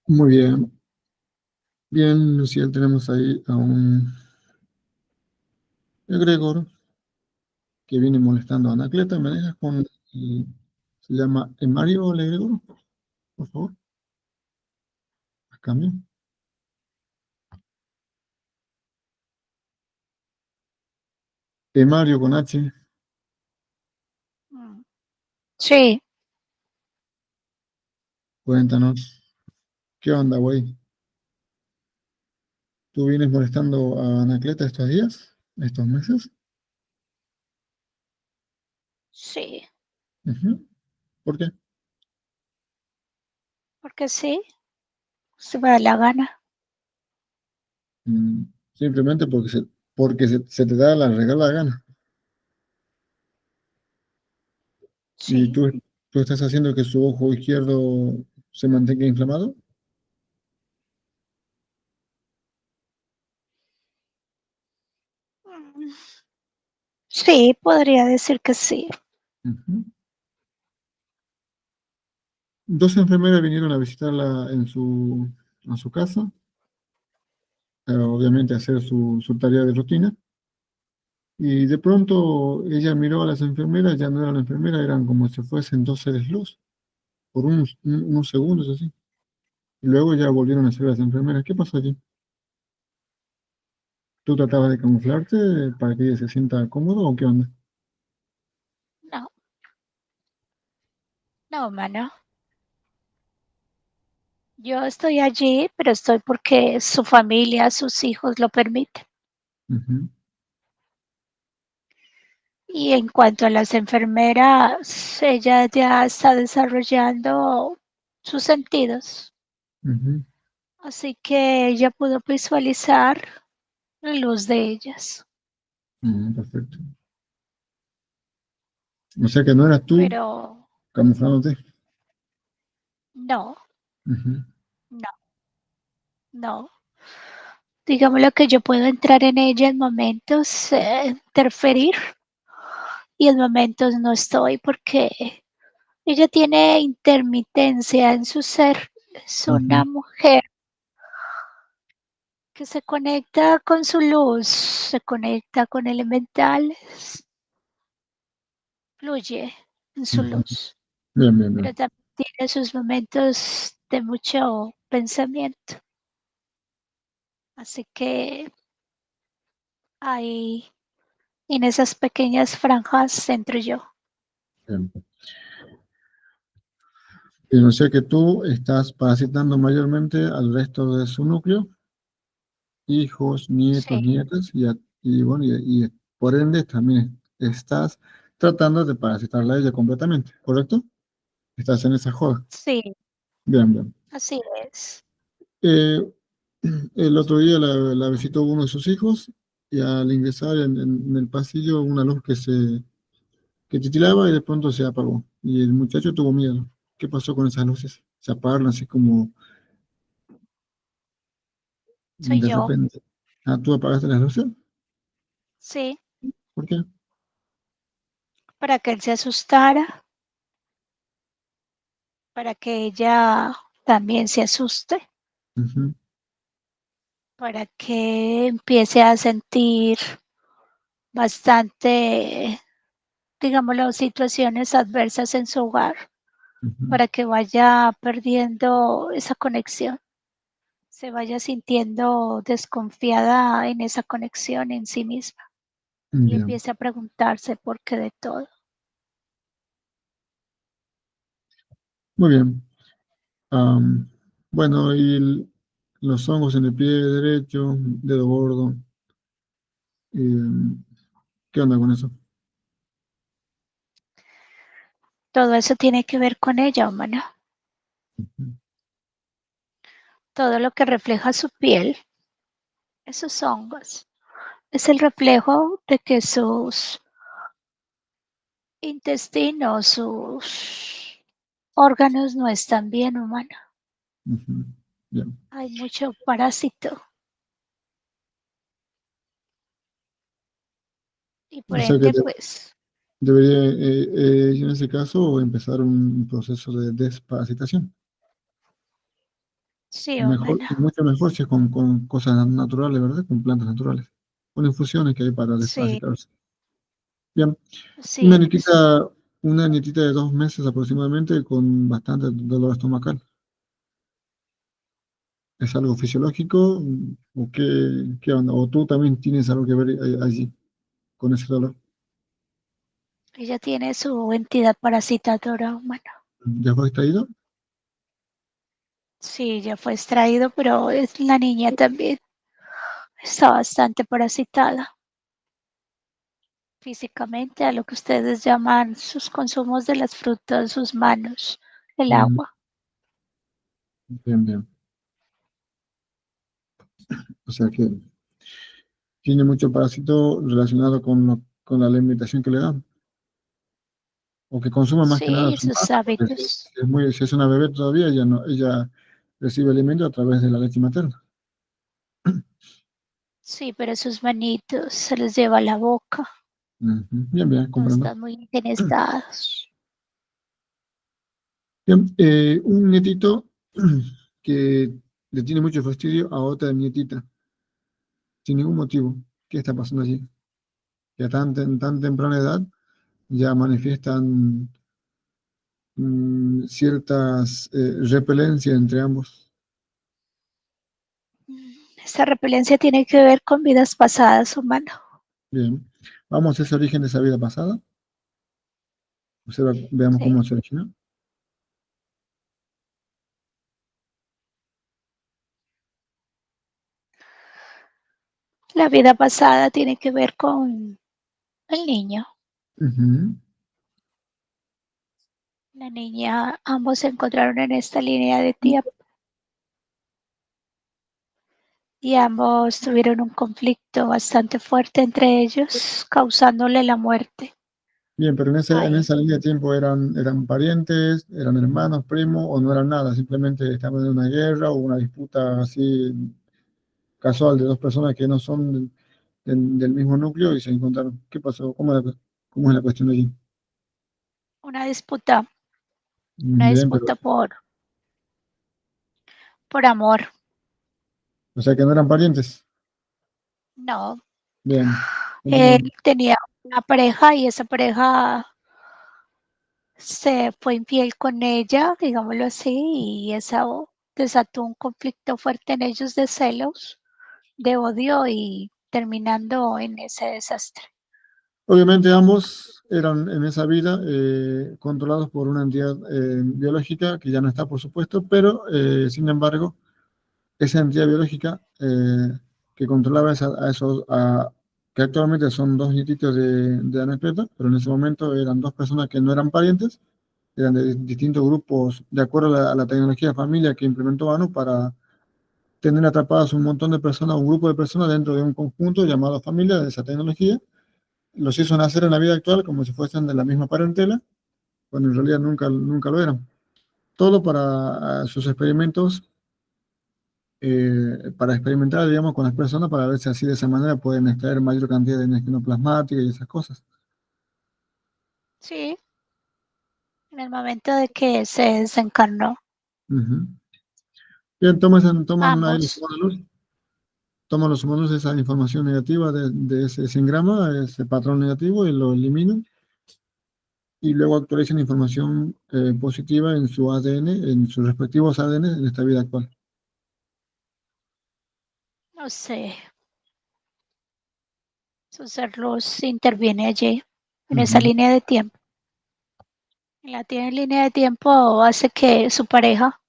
Muy bien. Bien, Lucía, tenemos ahí a un egregor que viene molestando a Anacleta. ¿Me dejas con... se llama Emario el egregor? Por favor, a cambio. Emario con H. Mm. Sí, Cuéntanos. ¿Qué onda, güey? ¿Tú vienes molestando a Anacleta estos días? ¿Estos meses? sí, Ujú. ¿Por qué? porque sí, se me da la gana. Mm, simplemente se te da la regalada gana. ¿Y Sí. tú estás haciendo que su ojo izquierdo se mantenga inflamado? Mm, sí, podría decir que sí. Ujú. Dos enfermeras vinieron a visitarla a su casa, obviamente a hacer su tarea de rutina, y de pronto ella miró a las enfermeras, ya no eran enfermeras, eran como si fuesen dos seres luz, por unos segundos así. Y luego ya volvieron a ser las enfermeras. ¿Qué pasó allí? ¿Tú tratabas de camuflarte para que ella se sienta cómodo o qué onda? No, no, mano. Yo estoy allí, pero estoy porque su familia, sus hijos lo permiten. Ujú, Y en cuanto a las enfermeras, ella ya está desarrollando sus sentidos. ujú. Así que ella pudo visualizar la luz de ellas. Perfecto. O sea que no eras tú Pero camuflándote. no, Ujú, no, no. Digámoslo que yo puedo entrar en ella en momentos, interferir y en momentos no estoy porque ella tiene intermitencia en su ser. Es una ujú, mujer que se conecta con su luz, se conecta con elementales, fluye en su ujú. luz, Bien, bien, pero bien. también tiene sus momentos de mucho pensamiento. Así que ahí en esas pequeñas franjas entro yo. Bien. Y no sé que tú estás parasitando mayormente al resto de su núcleo, hijos, nietos, Sí, nietas, y bueno, y por ende también estás tratando de parasitarla a ella completamente, ¿correcto? Estás en esa joda. sí, Bien, bien. así es. Eh, el otro día la visitó uno de sus hijos y al ingresar en el pasillo una luz que titilaba y de pronto se apagó. Y el muchacho tuvo miedo. ¿Qué pasó con esas luces? Se apagaron así como Soy de yo. repente. Ah, ¿tú apagaste las luces? Sí, ¿Por qué? para que él se asustara, para que ella también se asuste, Ujú, para que empiece a sentir bastante, digámoslo, situaciones adversas en su hogar, ujú. para que vaya perdiendo esa conexión, se vaya sintiendo desconfiada en esa conexión en sí misma y Bien, empiece a preguntarse por qué de todo. muy bien. Am, bueno, los hongos en el pie derecho, dedo gordo, ¿qué onda con eso? Todo eso tiene que ver con ella, humana. Ujú, Todo lo que refleja su piel, esos hongos, es el reflejo de que sus intestinos, sus órganos no están bien, humana. ujú. Bien. Hay mucho parásito y por O sea que ende, pues debería, en ese caso, empezar un proceso de desparasitación. Sí, Mejor, humana. mucho mejor si es con cosas naturales, ¿verdad? Con plantas naturales. Con infusiones que hay para Sí, desparasitarse. Bien, una sí, nietita, una nietita de 2 meses aproximadamente con bastante dolor estomacal. ¿Es algo fisiológico o qué onda? ¿O tú también tienes algo que ver allí con ese dolor? ella tiene su entidad parasitadora humana. ¿Ya fue extraído? Sí, ya fue extraído, pero es la niña también está bastante parasitada físicamente a lo que ustedes llaman sus consumos de las frutas, sus manos, el Mm, agua. bien, bien. O sea que tiene mucho parásito relacionado con la alimentación que le dan. O que consume más que nada Sí, su sus mama, porque si, hábitos. si es una bebé todavía, ella recibe alimento a través de la leche materna. Sí, pero sus manitos se les lleva a la boca. Ujú. Bien, bien, No comprendo. están muy ingeniestados. Bien, un nietito que le tiene mucho fastidio a otra nietita, sin ningún motivo. ¿Qué está pasando allí? Que a tan temprana edad ya manifiestan ciertas repelencias entre ambos. Esta repelencia tiene que ver con vidas pasadas, humano. Bien, vamos a ese origen de esa vida pasada. Veamos Sí. cómo se originó. La vida pasada tiene que ver con el niño. Ujú. La niña, ambos se encontraron en esta línea de tiempo y ambos tuvieron un conflicto bastante fuerte entre ellos, causándole la muerte Bien, pero a en él. esa línea de tiempo eran parientes, eran hermanos, primos, o no eran nada, simplemente estaban en una guerra o una disputa así casual de dos personas que no son del mismo núcleo y se encontraron. ¿Qué pasó? ¿Cómo es la cuestión allí? Una disputa, una Bien, pero, disputa por amor. o sea que no eran parientes. No, Bien, él continúa. tenía una pareja y esa pareja se fue infiel con ella, digámoslo así, y eso desató un conflicto fuerte en ellos de celos, de odio y terminando en ese desastre. Obviamente ambos eran en esa vida controlados por una entidad biológica que ya no está, por supuesto, pero sin embargo esa entidad biológica que controlaba que actualmente son dos nietitos de Anacleto, pero en ese momento eran dos personas que no eran parientes, eran de distintos grupos, de acuerdo a la tecnología de familia que implementó ANU para tener atrapadas un montón de personas, un grupo de personas dentro de un conjunto llamado familia de esa tecnología. Los hizo nacer en la vida actual como si fuesen de la misma parentela, cuando en realidad nunca lo eran. Todo para sus experimentos para experimentar, digamos, con las personas para ver si así de esa manera pueden extraer mayor cantidad de energía plasmática y esas cosas. Sí, en el momento de que se desencarnó, Ujú. Bien, toman ahí los ambos. humanos, toman los humanos esa información negativa de ese engrama, ese patrón negativo y lo eliminan y luego actualizan información positiva en su ADN, en sus respectivos ADN en esta vida actual. No sé, su ser luz interviene allí, en esa Ujú. línea de tiempo. En la línea de tiempo hace que su pareja,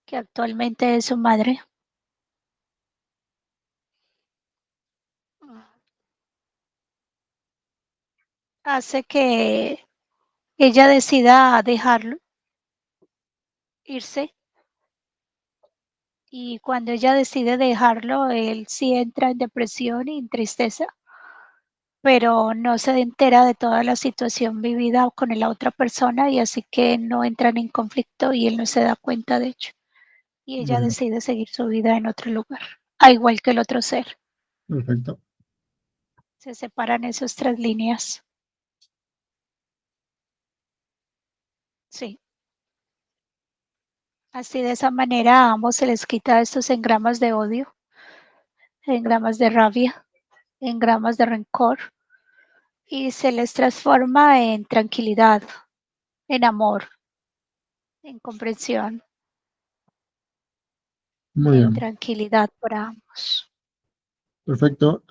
que actualmente es su madre, hace que ella decida dejarlo, irse, y cuando ella decide dejarlo, él sí entra en depresión y en tristeza, pero no se entera de toda la situación vivida con la otra persona y así que no entran en conflicto y él no se da cuenta de ello. Y ella Bien, decide seguir su vida en otro lugar, al igual que el otro ser. perfecto. Se separan esas tres líneas. Sí, Así de esa manera a ambos se les quita estos engramas de odio, engramas de rabia, engramas de rencor y se les transforma en tranquilidad, en amor, en comprensión, Muy en bien, tranquilidad para ambos. perfecto.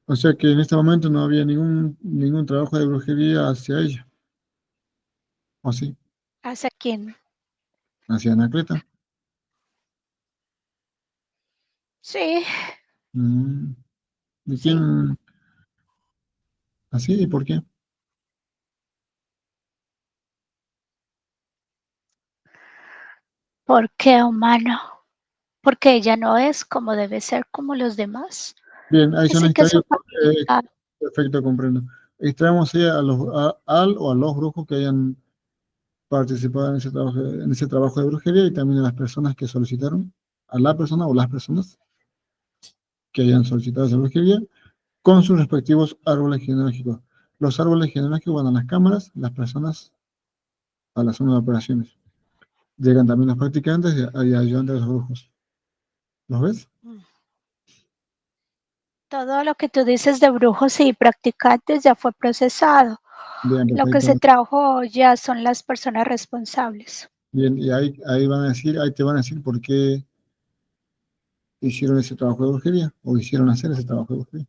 O sea que en este momento no había ningún trabajo de brujería hacia ella, ¿o sí? ¿Hacia quién? Hacia Anacleta. Sí, Mm, ¿y sí. quién? ¿Así? ¿Y por qué? ¿Por qué humano? Porque ella no es como debe ser como los demás. Bien, ahí se han Así que su extraído. familia, Perfecto, comprendo. Extraemos ahí al o a los brujos que hayan participado en ese trabajo de brujería y también a las personas que solicitaron, a la persona o las personas que hayan solicitado esa brujería, con sus respectivos árboles genealógicos. Los árboles genealógicos van a las cámaras, las personas a la zona de operaciones. Llegan también los practicantes y ayudantes de los brujos. ¿Los ves? todo lo que tú dices de brujos y practicantes ya fue procesado. Bien, Lo que se perfecto. trajo ya son las personas responsables. Bien, y ahí van a decir, ahí te van a decir por qué hicieron ese trabajo de brujería o hicieron hacer ese trabajo de brujería.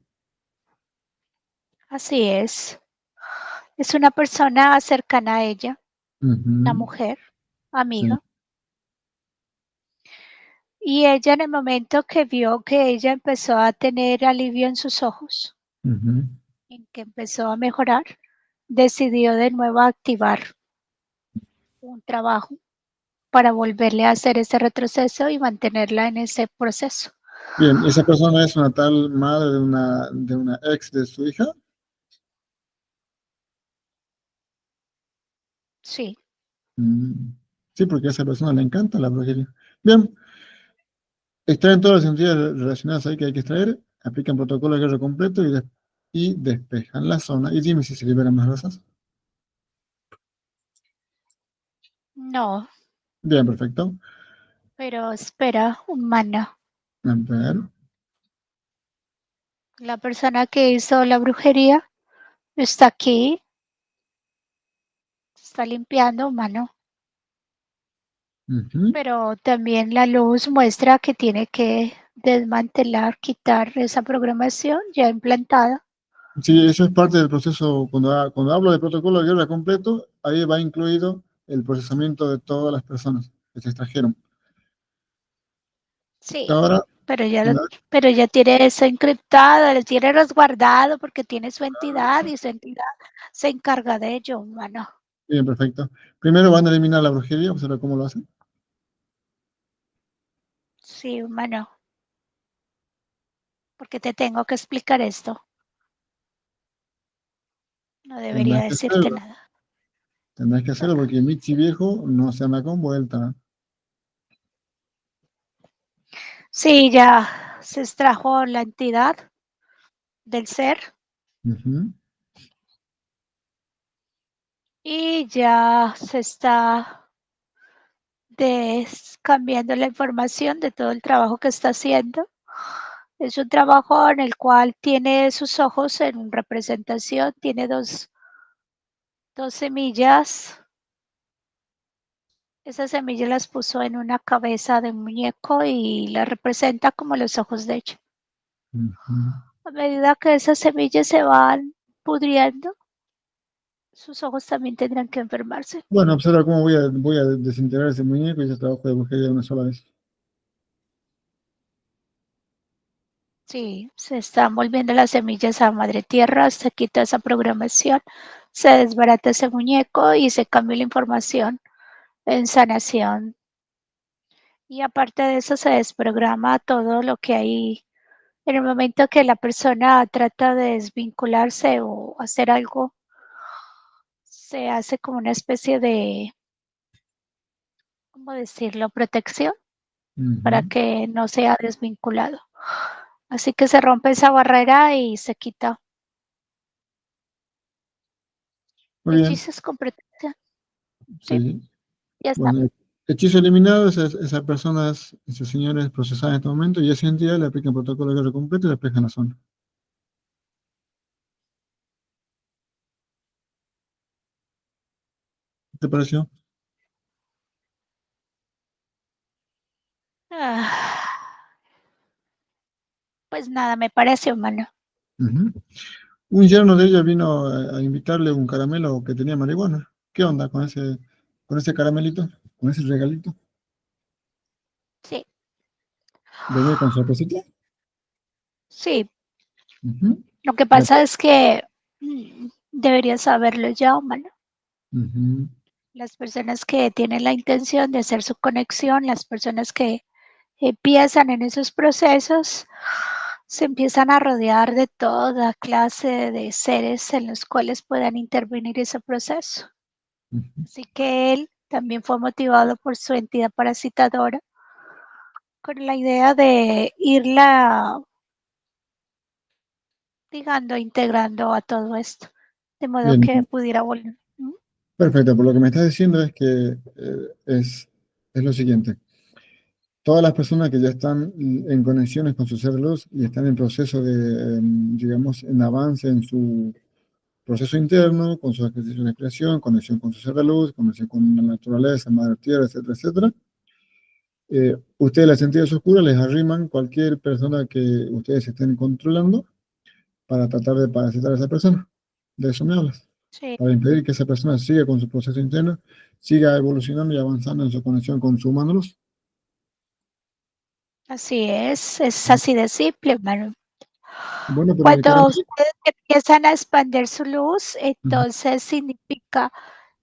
Así es. Es una persona cercana a ella, una Ujú, mujer, sí, amiga. Y ella en el momento que vio que ella empezó a tener alivio en sus ojos, ujú. en que empezó a mejorar, decidió de nuevo activar un trabajo para volverle a hacer ese retroceso y mantenerla en ese proceso. Bien, esa persona es una tal madre de una ex de su hija. Sí, Mm, sí, porque a esa persona le encanta la brujería. Bien, extraen todas las entidades relacionadas ahí que hay que extraer, aplican protocolo de guerra completo y despejan la zona. Y dime si se liberan más razas. no, Bien, perfecto. pero espera, humana. A ver. La persona que hizo la brujería está aquí, está limpiando, humano. Ujú. Pero también la luz muestra que tiene que desmantelar, quitar esa programación ya implantada. Sí, eso es parte del proceso. Cuando hablo de protocolo de guerra completo, ahí va incluido el procesamiento de todas las personas que se extrajeron. Sí, Ahora, pero ya, una vez- pero ya tiene eso encriptado, lo tiene resguardado porque tiene su entidad y su entidad se encarga de ello, humano. bien, perfecto. Primero van a eliminar la brujería, observa cómo lo hacen. Sí, humano, porque te tengo que explicar esto. No debería Tendrás que decirte hacerlo. nada. Tendrás que hacerlo porque Michi viejo no se anda con vuelta. Sí, ya se extrajo la entidad del ser Ujú, y ya se está cambiando la información de todo el trabajo que está haciendo. Es un trabajo en el cual tiene sus ojos en representación, tiene dos semillas. Esas semillas las puso en una cabeza de un muñeco y la representa como los ojos de ella. ujú. A medida que esas semillas se van pudriendo, sus ojos también tendrán que enfermarse. Bueno, observa cómo voy a desintegrar ese muñeco y ese trabajo de brujería de una sola vez. Sí, se están volviendo las semillas a madre tierra, se quita esa programación, se desbarata ese muñeco y se cambia la información en sanación. Y aparte de eso se desprograma todo lo que hay en el momento que la persona trata de desvincularse o hacer algo, se hace como una especie de, ¿cómo decirlo?, protección para Ujú. que no sea desvinculado. Así que se rompe esa barrera y se quita. Muy bien, Hechizos con protección. Sí. sí. Ya está. Bueno, hechizo eliminado, esa persona, ese señor es procesada en este momento y esa entidad le aplica el protocolo de guerra completo y le aplica la zona. ¿Qué te pareció? Pues nada, me parece humano. Ujú. Un yerno de ella vino a invitarle un caramelo que tenía marihuana. ¿Qué onda con ese caramelito? ¿Con ese regalito? Sí, ¿Venía con sorpresita? sí. Ujú. Lo que La- pasa es que deberías saberlo ya, humano. Ujú. Las personas que tienen la intención de hacer su conexión, las personas que empiezan en esos procesos, se empiezan a rodear de toda clase de seres en los cuales puedan intervenir ese proceso. Ujú. Así que él también fue motivado por su entidad parasitadora con la idea de irla, digamos, integrando a todo esto, de modo Bien, que pudiera volver. perfecto. Por lo que me estás diciendo es que es lo siguiente. Todas las personas que ya están en conexiones con su ser luz y están en proceso de, digamos, en avance en su proceso interno, con su ejercicio de creación, conexión con su ser de luz, conexión con la naturaleza, madre tierra, etcétera, etcétera. Ustedes, las entidades oscuras, les arriman cualquier persona que ustedes estén controlando para tratar de parasitar a esa persona. De eso me hablas. Sí, Para impedir que esa persona siga con su proceso interno, siga evolucionando y avanzando en su conexión con su humano luz. así es así de simple, hermano. Bueno, pero el Cuando caramelito. ustedes empiezan a expandir su luz, Ujú, entonces significa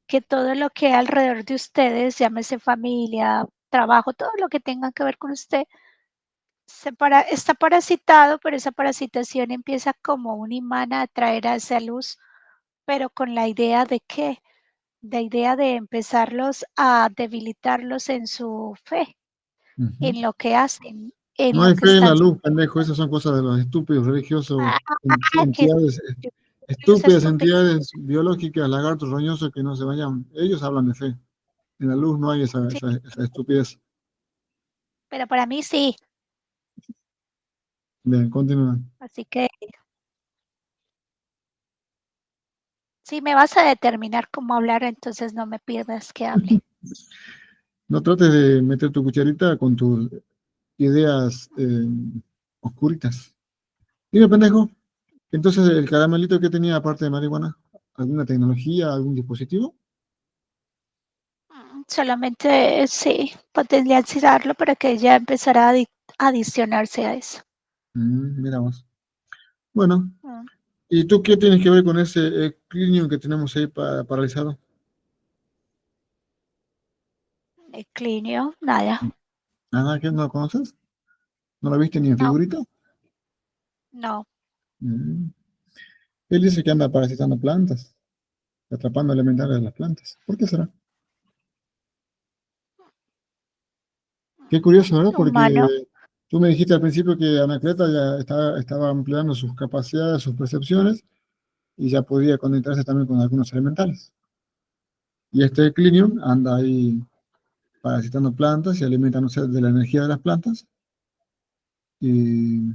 que todo lo que hay alrededor de ustedes, llámese familia, trabajo, todo lo que tenga que ver con usted, está parasitado, pero esa parasitación empieza como un imán a atraer a esa luz, pero con la idea de qué, la idea de empezarlos a debilitarlos en su fe, ujú. en lo que hacen, en No lo hay que fe en la están. luz, pendejo. Esas son cosas de los estúpidos religiosos, Ah, que entidades, los estúpidas estúpidos. entidades biológicas, lagartos roñosos que no se vayan. Ellos hablan de fe. En la luz no hay Sí, esa estupidez. pero para mí sí. Bien, continúa. Así que si me vas a determinar cómo hablar, entonces no me pidas que hable. No trates de meter tu cucharita con tus ideas oscuritas. Dime, pendejo, entonces el caramelito que tenía aparte de marihuana, ¿alguna tecnología, algún dispositivo? Solamente sí, potencializarlo para que ella empezara a adicionarse a eso. Mira vos. Bueno, Mm, ¿y tú qué tienes que ver con ese Clinium que tenemos ahí paralizado? Clinio, nada. Nada, ¿que no lo conoces? ¿No lo viste ni en No, figurita? no. Mm. Él dice que anda parasitando plantas, atrapando elementales de las plantas. ¿Por qué será? Qué curioso, ¿verdad? Humano, Porque tú me dijiste al principio que Anacleta ya estaba ampliando sus capacidades, sus percepciones, y ya podía conectarse también con algunos elementales. Y este Clinium anda ahí parasitando plantas y alimentándose de la energía de las plantas y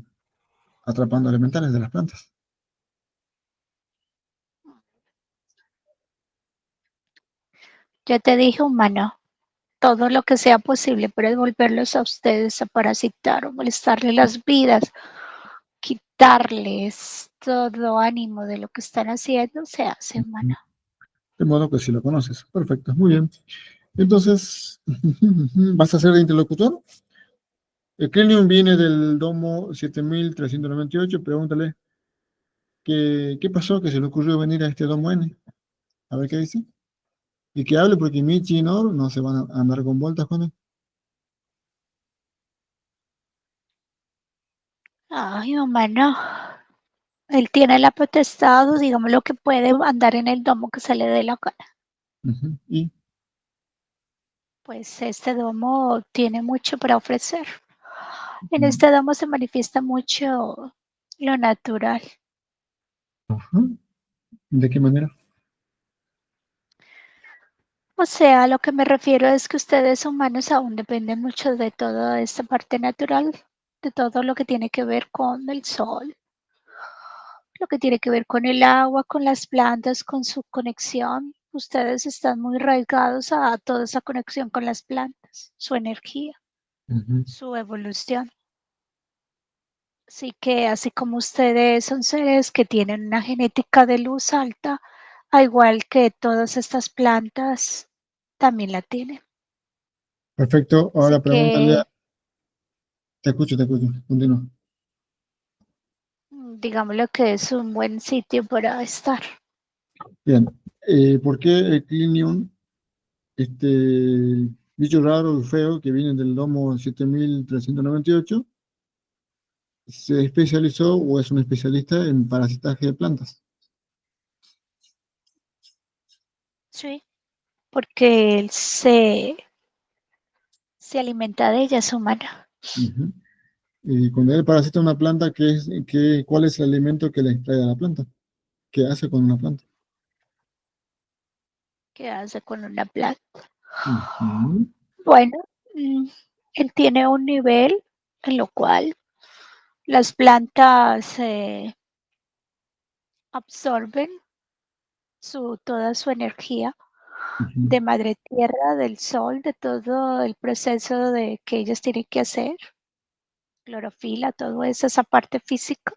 atrapando elementales de las plantas. yo te dije humano, todo lo que sea posible para devolverlos a ustedes a parasitar o molestarles las vidas, quitarles todo ánimo de lo que están haciendo, se hace humano. De modo que si lo conoces. Perfecto, muy bien. Entonces, ¿vas a ser de interlocutor? El Clinium viene del domo 7398. Pregúntale qué pasó, que se le ocurrió venir a este domo N. A ver qué dice. Y que hable porque Michi y Nor no se van a andar con vueltas con él. Ay, humano. Él tiene la potestad, digamos lo que puede andar en el domo que se le dé la gana. Ujú. Y Pues este domo tiene mucho para ofrecer. En ujú. este domo se manifiesta mucho lo natural. Ajá. ¿De qué manera? O sea, lo que me refiero es que ustedes humanos aún dependen mucho de toda esta parte natural, de todo lo que tiene que ver con el sol, lo que tiene que ver con el agua, con las plantas, con su conexión. Ustedes están muy arraigados a toda esa conexión con las plantas, su energía, Ujú. su evolución. Así que así como ustedes son seres que tienen una genética de luz alta, al igual que todas estas plantas también la tienen. Perfecto. Así Ahora pregúntale, que te escucho, continúa. digámoslo que es un buen sitio para estar. Bien, ¿por qué el Clinium, este bicho raro y feo que viene del domo 7398, se especializó o es un especialista en parasitaje de plantas? Sí, porque él se alimenta de ella, es humana. Ujú. Y cuando él parasita una planta, ¿cuál es el alimento que le extrae a la planta? ¿Qué hace con una planta? ¿Qué hace con una planta? Ujú, Bueno, él tiene un nivel en lo cual las plantas absorben toda su energía ujú, de madre tierra, del sol, de todo el proceso de que ellas tienen que hacer, clorofila, todo eso, esa parte física.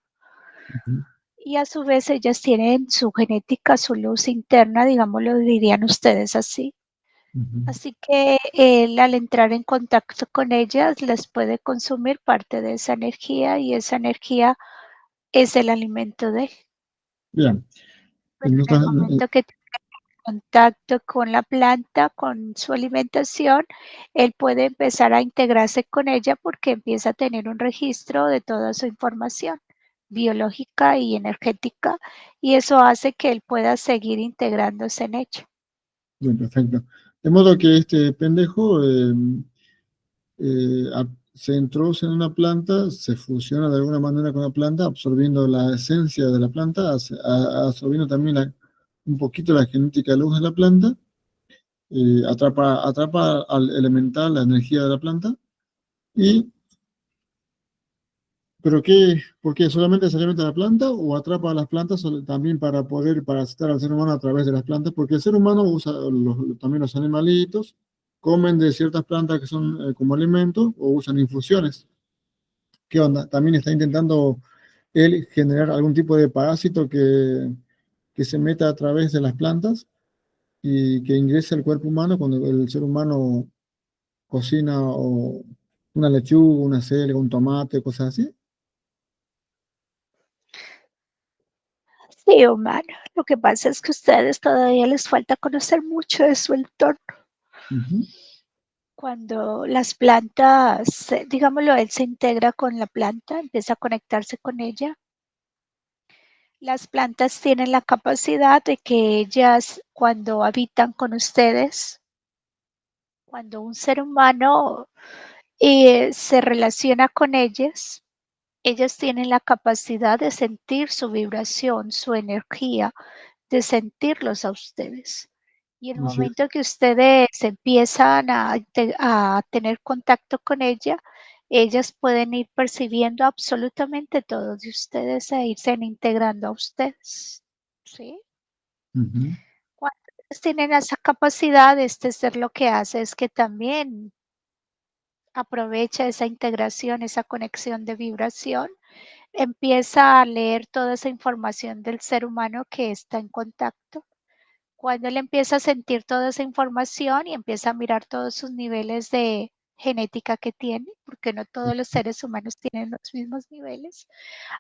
ujú, Y a su vez ellas tienen su genética, su luz interna, digamos, lo dirían ustedes así. ujú. Así que él al entrar en contacto con ellas les puede consumir parte de esa energía y esa energía es el alimento de él. Bien, Pero en el momento que contacto con la planta, con su alimentación, él puede empezar a integrarse con ella porque empieza a tener un registro de toda su información biológica y energética y eso hace que él pueda seguir integrándose en ella. bien, perfecto. De modo que este pendejo se introduce en una planta, se fusiona de alguna manera con la planta, absorbiendo la esencia de la planta, absorbiendo también un poquito la genética de luz de la planta, atrapa al elemental, la energía de la planta, y, ¿pero qué? ¿Por qué? ¿Solamente se alimenta de la planta o atrapa a las plantas también para poder parasitar al ser humano a través de las plantas? Porque el ser humano usa también los animalitos, comen de ciertas plantas que son como alimento o usan infusiones. ¿Qué onda? También está intentando él generar algún tipo de parásito que se meta a través de las plantas y que ingrese al cuerpo humano cuando el ser humano cocina o una lechuga, una selga, un tomate, cosas así. Sí, humano. Lo que pasa es que a ustedes todavía les falta conocer mucho de su entorno. Ujú, Cuando las plantas, digámoslo, él se integra con la planta, empieza a conectarse con ella. Las plantas tienen la capacidad de que ellas, cuando habitan con ustedes, cuando un ser humano se relaciona con ellas tienen la capacidad de sentir su vibración, su energía, de sentirlos a ustedes. Y en el así es. momento que ustedes empiezan a tener contacto con ella, ellas pueden ir percibiendo absolutamente todo de ustedes e irse integrando a ustedes. ¿Sí? Ujú, Cuando ellas tienen esa capacidad, este ser lo que hace es que también aprovecha esa integración, esa conexión de vibración, empieza a leer toda esa información del ser humano que está en contacto. Cuando él empieza a sentir toda esa información y empieza a mirar todos sus niveles de genética que tiene, porque no todos los seres humanos tienen los mismos niveles.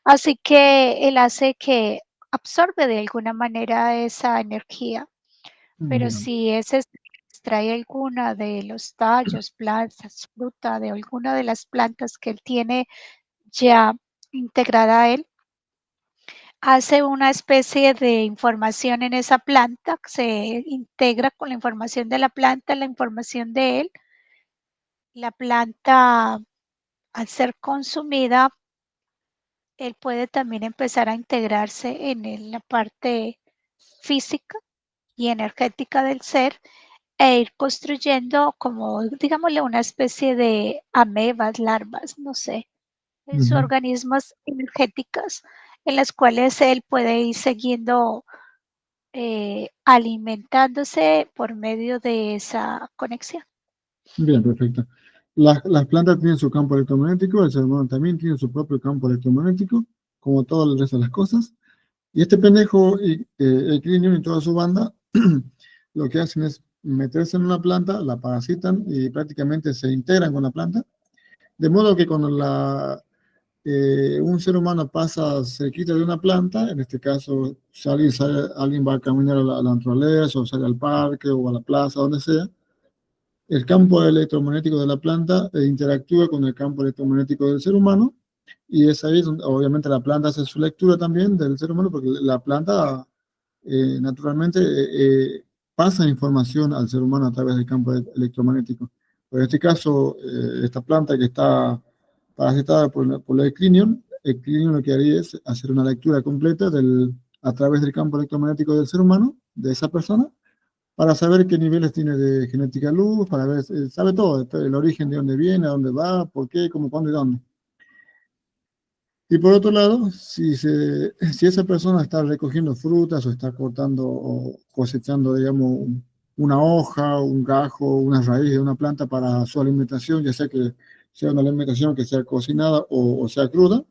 Así que él hace que absorbe de alguna manera esa energía, pero bien, si ese extrae alguna de los tallos, plantas, fruta, de alguna de las plantas que él tiene ya integrada a él, hace una especie de información en esa planta, se integra con la información de la planta, la información de él. La planta, al ser consumida, él puede también empezar a integrarse en la parte física y energética del ser e ir construyendo como, digámosle, una especie de amebas, larvas, no sé, en sus Ujú. organismos energéticas, en las cuales él puede ir siguiendo alimentándose por medio de esa conexión. Bien, perfecto. Las plantas tienen su campo electromagnético, el ser humano también tiene su propio campo electromagnético, como todo el resto de las cosas. Y este pendejo, el Crinium y toda su banda, lo que hacen es meterse en una planta, la parasitan y prácticamente se integran con la planta. De modo que cuando un ser humano pasa cerquita de una planta, en este caso, si alguien va a caminar a la naturaleza, o sale al parque, o a la plaza, donde sea, el campo electromagnético de la planta interactúa con el campo electromagnético del ser humano, y es ahí donde obviamente la planta hace su lectura también del ser humano, porque la planta naturalmente pasa información al ser humano a través del campo electromagnético. Pero en este caso, esta planta que está parasitada por el clinium lo que haría es hacer una lectura completa a través del campo electromagnético del ser humano, de esa persona, para saber qué niveles tiene de genética luz, para ver, sabe todo, el origen de dónde viene, a dónde va, por qué, cómo, cuándo y dónde. Y por otro lado, si esa persona está recogiendo frutas o está cortando o cosechando, digamos, una hoja, un gajo, una raíz de una planta para su alimentación, ya sea que sea una alimentación que sea cocinada o sea cruda,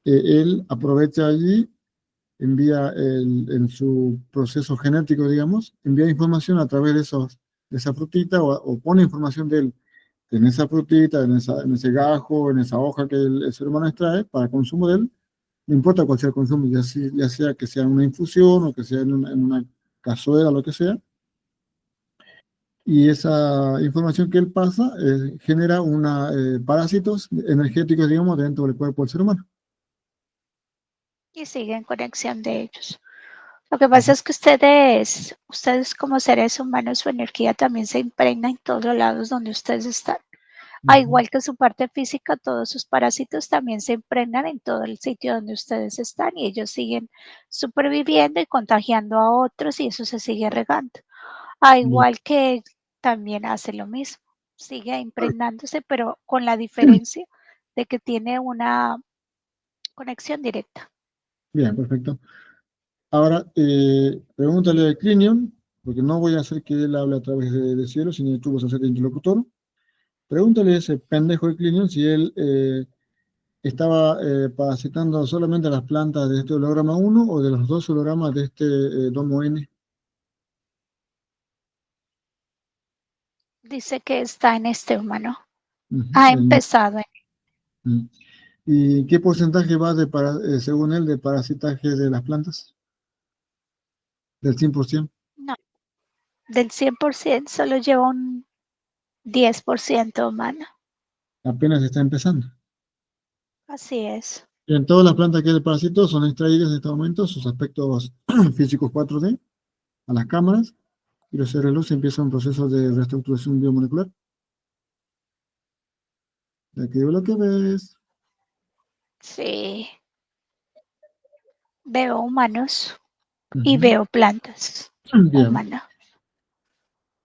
él aprovecha allí, envía en su proceso genético, digamos, envía información a través de esa frutita o pone información de él en esa frutita, en ese gajo, en esa hoja que el ser humano extrae para consumo de él, no importa cuál sea el consumo, ya sea que sea una infusión o que sea en una cazuela, lo que sea, y esa información que él pasa genera parásitos energéticos, digamos, dentro del cuerpo del ser humano. Y sigue en conexión de ellos. Lo que pasa es que ustedes como seres humanos, su energía también se impregna en todos los lados donde ustedes están. A Ujú. igual que su parte física, todos sus parásitos también se impregnan en todo el sitio donde ustedes están y ellos siguen superviviendo y contagiando a otros y eso se sigue regando. A Bien. igual que él también hace lo mismo, sigue impregnándose, pero con la diferencia de que tiene una conexión directa. Bien, perfecto. Ahora, pregúntale a Clinion, porque no voy a hacer que él hable a través de cielo, sino tú vas a ser el interlocutor. Pregúntale a ese pendejo de Clinion si él estaba parasitando solamente las plantas de este holograma uno o de los dos hologramas de este Domo N. Dice que está en este humano. Ujú, Ha empezado en... mm. ¿Y qué porcentaje va según él, de parasitaje de las plantas? Del 100%. No, del 100% solo lleva un 10% humano. Apenas está empezando. Así es. En todas las plantas que él parasitó son extraídas en este momento sus aspectos físicos 4D a las cámaras, y los seres de luz empieza un proceso de reestructuración biomolecular. Ya que lo que ves. Sí, veo humanos y Ujú. veo plantas Bien. humanas.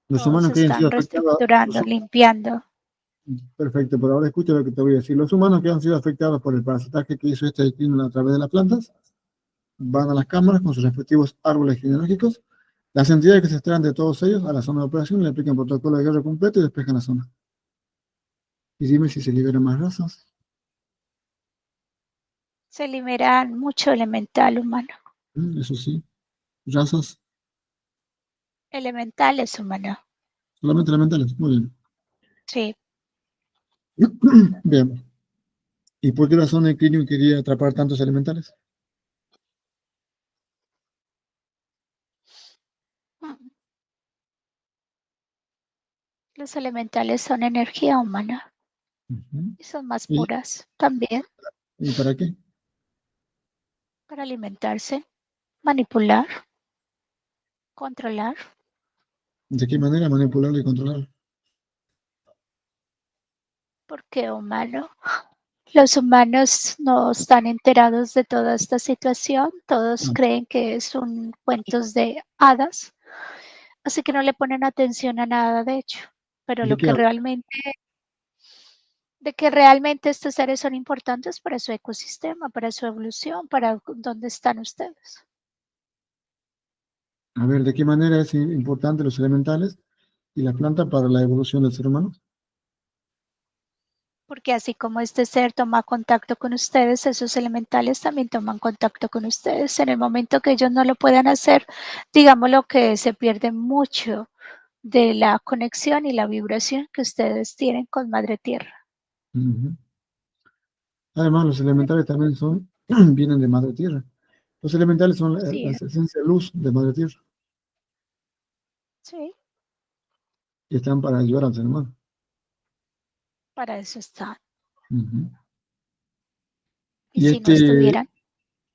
Los Todos humanos se que hayan sido están afectados, reestructurando, limpiando. perfecto, pero ahora escucha lo que te voy a decir. Los humanos que han sido afectados por el parasitaje que hizo este destino a través de las plantas van a las cámaras con sus respectivos árboles genealógicos. Las entidades que se extraen de todos ellos a la zona de operación le aplican protocolo de guerra completo y despejan la zona. Y dime si se liberan más razas. Se liberan mucho elemental humano. Eso sí, razas Elementales humano. solamente elementales. Muy bien. Sí. Bien. ¿Y por qué razón el Crinium quería atrapar tantos elementales? Los elementales son energía humana Ujú. y son más ¿Y, puras también y para qué? para alimentarse, manipular, controlar. ¿De qué manera manipularlo y controlarlo? Porque humano, los humanos no están enterados de toda esta situación, todos Ah, creen que es un cuentos de hadas Así que no le ponen atención a nada, de hecho. Pero ¿De lo qué que habla? realmente, de que realmente estos seres son importantes para su ecosistema, para su evolución, para dónde están ustedes. A ver, ¿de qué manera es importante los elementales y la planta para la evolución del ser humano? Porque así como este ser toma contacto con ustedes, esos elementales también toman contacto con ustedes. En el momento que ellos no lo puedan hacer, digamos lo que se pierde mucho de la conexión y la vibración que ustedes tienen con Madre Tierra. Ujú. Además, los elementales también vienen de Madre Tierra. Los elementales son Sí, la esencia de luz de Madre Tierra sí, y están para ayudar al ser humano. para eso están. Ujú. Y Y si no este, estuvieran,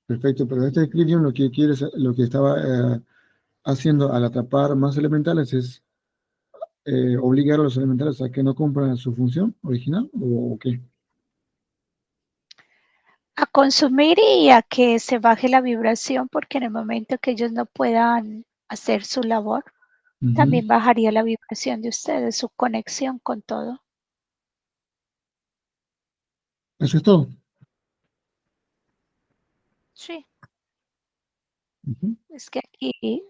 perfecto, pero este Clirion lo que quiere, lo que estaba haciendo al atrapar más elementales es obligar a los elementales a que no cumplan su función original o qué. a consumir y a que se baje la vibración, porque en el momento que ellos no puedan hacer su labor, Ujú. también bajaría la vibración de ustedes, su conexión con todo. Eso es todo. Sí, Ujú. es que aquí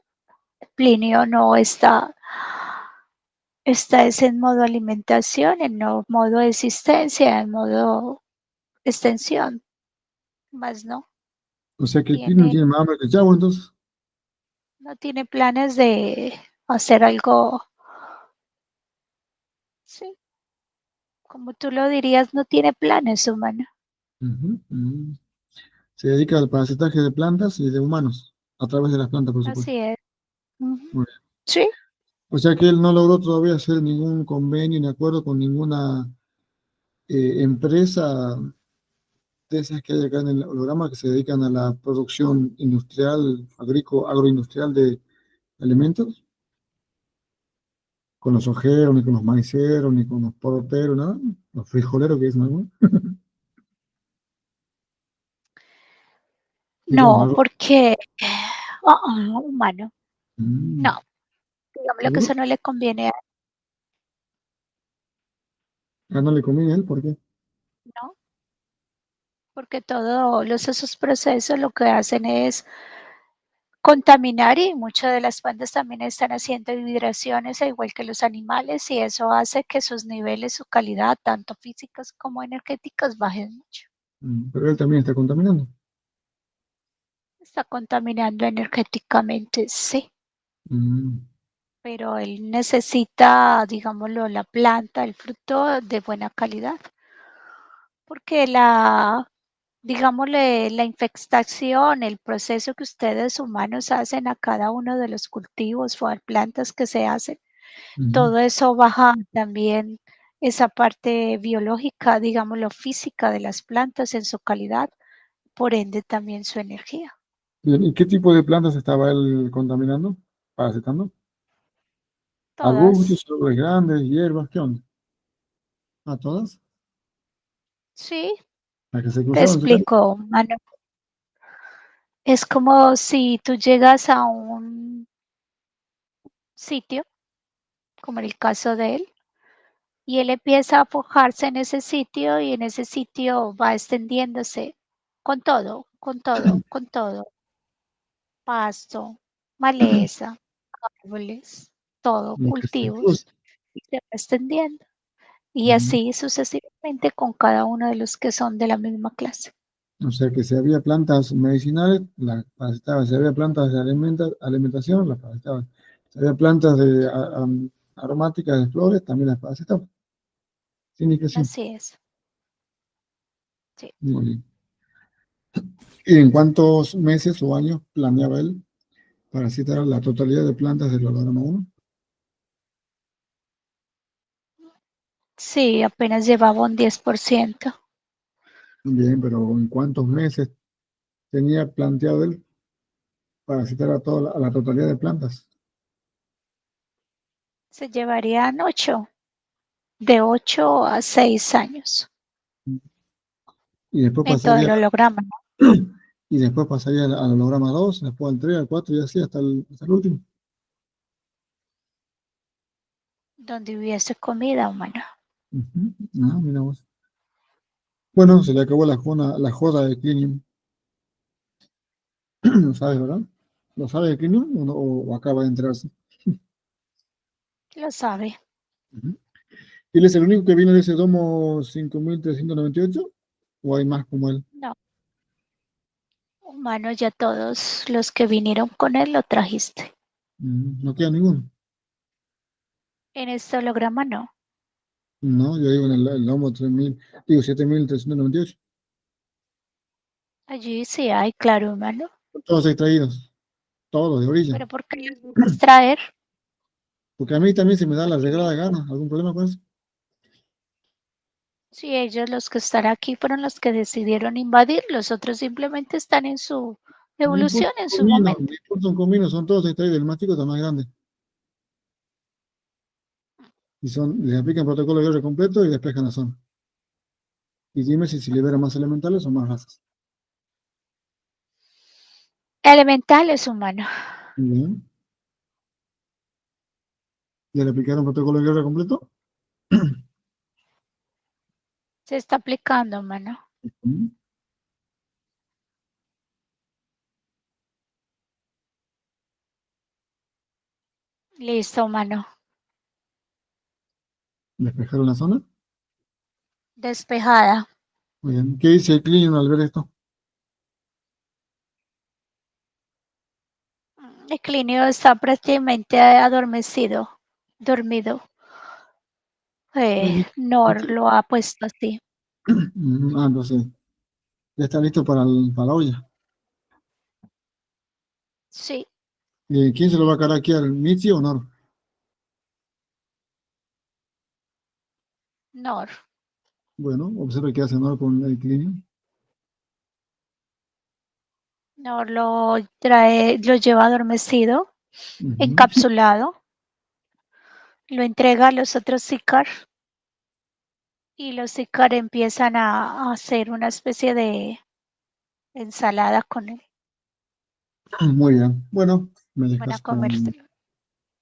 Plinio no está es en modo alimentación, en no modo existencia, en modo extensión, más no O sea que el Clirion no tiene, tiene más hambre que el chavo, entonces. no tiene planes de hacer algo, sí, como tú lo dirías, no tiene planes humano. Ujú. Mm. Se dedica al parasitaje de plantas y de humanos, a través de las plantas, por supuesto. Así es. Ujú. Muy bien. Sí, O sea que él no logró todavía hacer ningún convenio ni acuerdo con ninguna empresa de esas que hay acá en el holograma que se dedican a la producción industrial, agroindustrial de alimentos, con los ojeros, ni con los maiceros, ni con los poroteros, nada, los frijoleros que dicen algunos, digamos no, algo. porque humano, Mm, no, digamos lo que ¿seguro? eso no le conviene a Ah, no le conviene a él, ¿por qué? no, porque todos esos procesos lo que hacen es contaminar y muchas de las plantas también están haciendo vibraciones, al igual que los animales, y eso hace que sus niveles, su calidad, tanto físicas como energéticas, bajen mucho. Pero él también está contaminando. Está contaminando energéticamente, sí, Mm, pero él necesita, digámoslo, la planta, el fruto de buena calidad, porque digámosle, la infestación, el proceso que ustedes humanos hacen a cada uno de los cultivos o plantas que se hacen, ujú. todo eso baja también esa parte biológica, digámoslo, física de las plantas en su calidad, por ende también su energía. Bien, ¿y qué tipo de plantas estaba él contaminando? Parasitando. Todas. Arbustos, árboles grandes, hierbas, ¿qué onda? ¿A todas? Sí, ¿A que se te cruzaron en su camino? explico, Manu. Es como si tú llegas a un sitio, como en el caso de él, y él empieza a forjarse en ese sitio y en ese sitio va extendiéndose con todo, con todo, con todo, pasto, maleza, árboles, todo, Y que se cruza. cultivos, y se va extendiendo. Y Ujú. así sucesivamente con cada uno de los que son de la misma clase. O sea que si había plantas medicinales, las parasitaba. Si había plantas de alimentación, las parasitaba. Si había plantas de aromáticas de flores, también las parasitaba. Sin discreción. Así es. Sí. Muy bien. ¿Y en cuántos meses o años planeaba él parasitar la totalidad de plantas del holograma 1? Sí, apenas llevaba un 10%. Bien, pero ¿en cuántos meses tenía planteado él parasitar a la totalidad de plantas? Se llevarían 8, de 8 a 6 años Y después en todo pasaría, el holograma. y después pasaría al holograma 2, después al 3, al 4 y así hasta el último. donde hubiese comida humana. Ujú. Ah, mira vos. Bueno, se le acabó la joda de Clinium. ¿Lo sabes, verdad? ¿Lo sabe de Clinium o acaba de enterarse? Lo sabe. Ujú. ¿Él es el único que viene de ese domo 5398? ¿O hay más como él? No, humano, ya todos los que vinieron con él lo trajiste. No queda ninguno. En este holograma no. No, yo digo en el domo 3000, digo 7398. Allí sí hay, claro, humano. Todos extraídos, todos de orilla. Pero ¿por qué los buscas traer? Porque a mí también se me da la regalada gana. ¿Algún problema con eso? Si ellos los que están aquí fueron los que decidieron invadir, los otros simplemente están en su No importa evolución, un en su comino, no momento. importa un comino, son todos extraídos. El más chico está más grande. Y les aplican protocolo de guerra completo y despejan la zona. Y dime si liberan más elementales o más razas. Elemental es humano. Bien. ¿Ya le aplicaron protocolo de guerra completo? Se está aplicando, humano. Mm. Listo, humano. ¿Despejaron la zona? Despejada. Muy bien. ¿Qué dice el Clinion al ver esto? El clínico está prácticamente adormecido, dormido. Ay, Nor lo ha puesto así. entonces ya está listo para la olla. Sí, ¿Quién se lo va a caraquear? ¿Mitzi o Nor? Nor. Bueno, observe qué hace Nor con el Clinion. Nor lo trae, lo lleva adormecido, Ujú. encapsulado, lo entrega a los otros Sicar y los Sicar empiezan a hacer una especie de ensalada con él. Muy bien. Bueno, me Van a dejas comerse. con...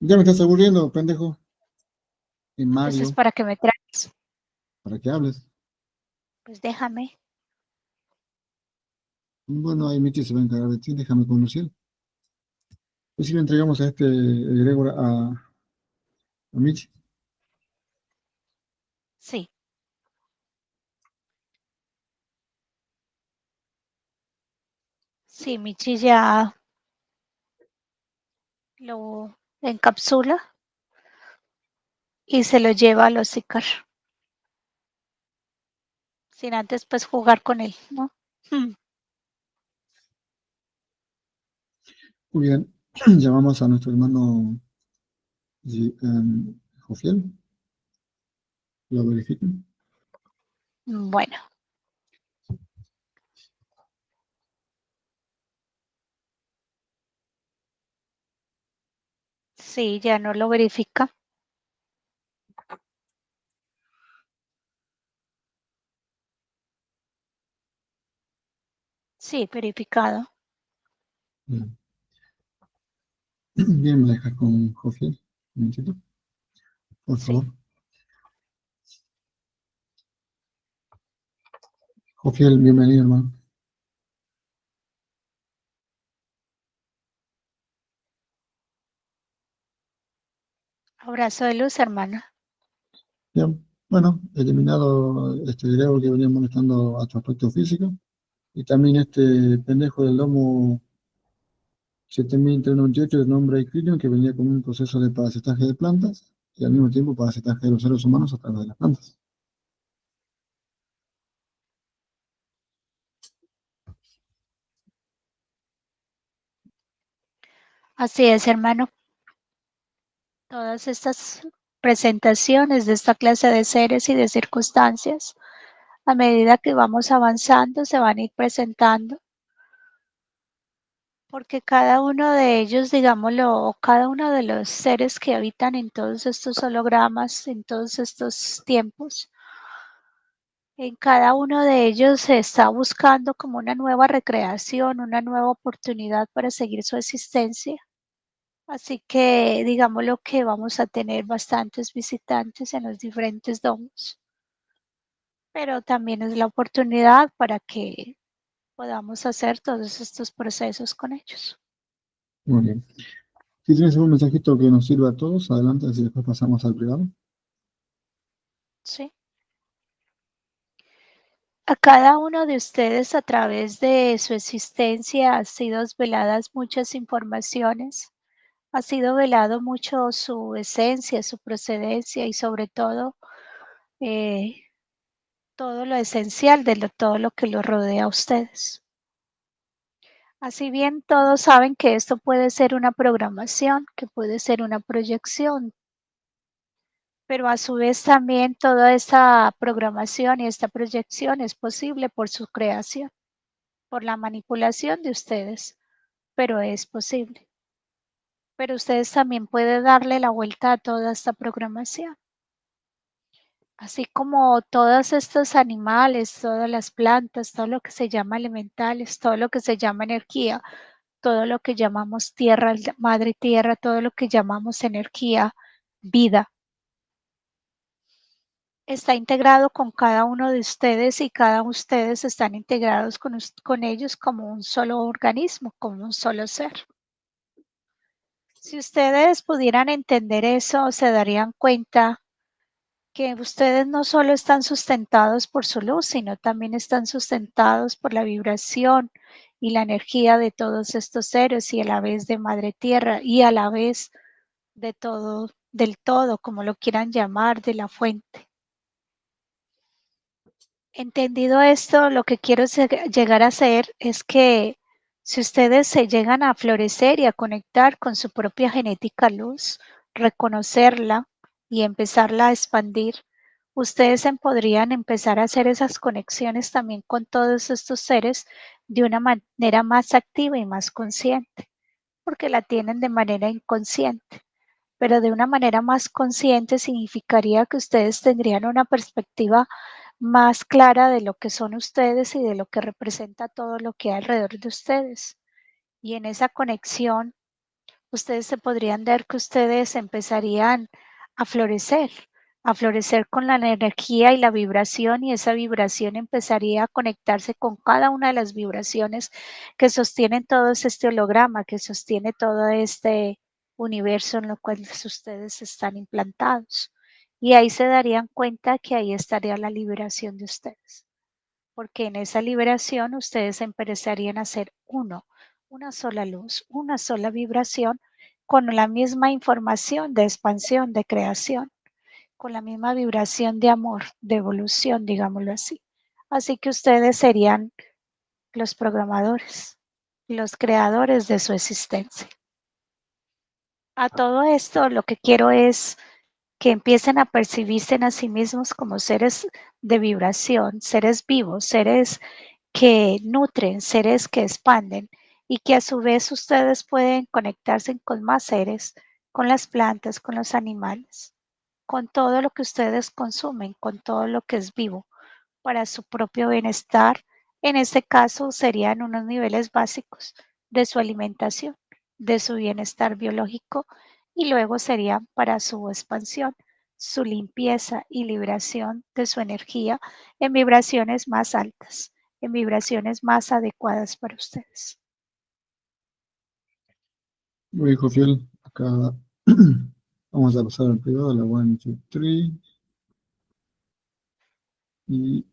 Ya me estás aburriendo, pendejo. En Entonces, Mario, ¿para qué me traes? para que hables. Pues déjame. Bueno, ahí Mitzi se va a encargar de ti, déjame conocer. Y si le entregamos a este Gregor a Mitzi. Sí, sí, Michi ya lo encapsula y se lo lleva a los Sicar. Sin antes pues jugar con él, ¿no? Hmm. Muy bien, llamamos a nuestro hermano Jofiel, lo verifiquen. Bueno, sí, ya no lo verifica. Sí, verificado. Bien, bien, me dejas con Jofiel, un momentito, por Sí. favor. Jofiel, bienvenido, hermano. Abrazo de luz, hermana. Bien, bueno, eliminado este Gregor que venía molestando a tu aspecto físico. Y también este pendejo del lomo 7398 de nombre Equilibrium que venía con un proceso de parasitaje de plantas y al mismo tiempo parasitaje de los seres humanos a través de las plantas. Así es, hermano. Todas estas presentaciones de esta clase de seres y de circunstancias, a medida que vamos avanzando, se van a ir presentando, porque cada uno de ellos, digámoslo, o cada uno de los seres que habitan en todos estos hologramas, en todos estos tiempos, en cada uno de ellos se está buscando como una nueva recreación, una nueva oportunidad para seguir su existencia. Así que digámoslo que vamos a tener bastantes visitantes en los diferentes domos, pero también es la oportunidad para que podamos hacer todos estos procesos con ellos. Muy bien. Si tienes algún mensajito que nos sirva a todos, adelante, así después pasamos al privado. ¿Sí? A cada uno de ustedes a través de su existencia ha sido veladas muchas informaciones, ha sido velado mucho su esencia, su procedencia y sobre todo eh, todo lo esencial de todo lo que los rodea a ustedes. Así bien, todos saben que esto puede ser una programación, que puede ser una proyección, pero a su vez también toda esta programación y esta proyección es posible por su creación, por la manipulación de ustedes, pero es posible. Pero ustedes también pueden darle la vuelta a toda esta programación. Así como todos estos animales, todas las plantas, todo lo que se llama elementales, todo lo que se llama energía, todo lo que llamamos tierra, madre tierra, todo lo que llamamos energía, vida, está integrado con cada uno de ustedes y cada uno de ustedes están integrados con ellos como un solo organismo, como un solo ser. Si ustedes pudieran entender eso, se darían cuenta que ustedes no solo están sustentados por su luz, sino también están sustentados por la vibración y la energía de todos estos seres y a la vez de Madre Tierra y a la vez de todo, del todo, como lo quieran llamar, de la fuente. Entendido esto, lo que quiero llegar a hacer es que si ustedes se llegan a florecer y a conectar con su propia genética luz, reconocerla y empezarla a expandir, ustedes podrían empezar a hacer esas conexiones también con todos estos seres de una manera más activa y más consciente, porque la tienen de manera inconsciente. Pero de una manera más consciente significaría que ustedes tendrían una perspectiva más clara de lo que son ustedes y de lo que representa todo lo que hay alrededor de ustedes. Y en esa conexión, ustedes se podrían dar que ustedes empezarían a florecer con la energía y la vibración, y esa vibración empezaría a conectarse con cada una de las vibraciones que sostienen todo este holograma, que sostiene todo este universo en lo cual ustedes están implantados. Y ahí se darían cuenta que ahí estaría la liberación de ustedes, porque en esa liberación ustedes empezarían a ser uno, una sola luz, una sola vibración, con la misma información de expansión, de creación, con la misma vibración de amor, de evolución, digámoslo así. Así que ustedes serían los programadores, los creadores de su existencia. A todo esto lo que quiero es que empiecen a percibirse a sí mismos como seres de vibración, seres vivos, seres que nutren, seres que expanden y que a su vez ustedes pueden conectarse con más seres, con las plantas, con los animales, con todo lo que ustedes consumen, con todo lo que es vivo para su propio bienestar. En este caso serían unos niveles básicos de su alimentación, de su bienestar biológico, y luego serían para su expansión, su limpieza y liberación de su energía en vibraciones más altas, en vibraciones más adecuadas para ustedes. Muy bien, Jofiel. Acá vamos a pasar al privado, la 1, 2, 3. Y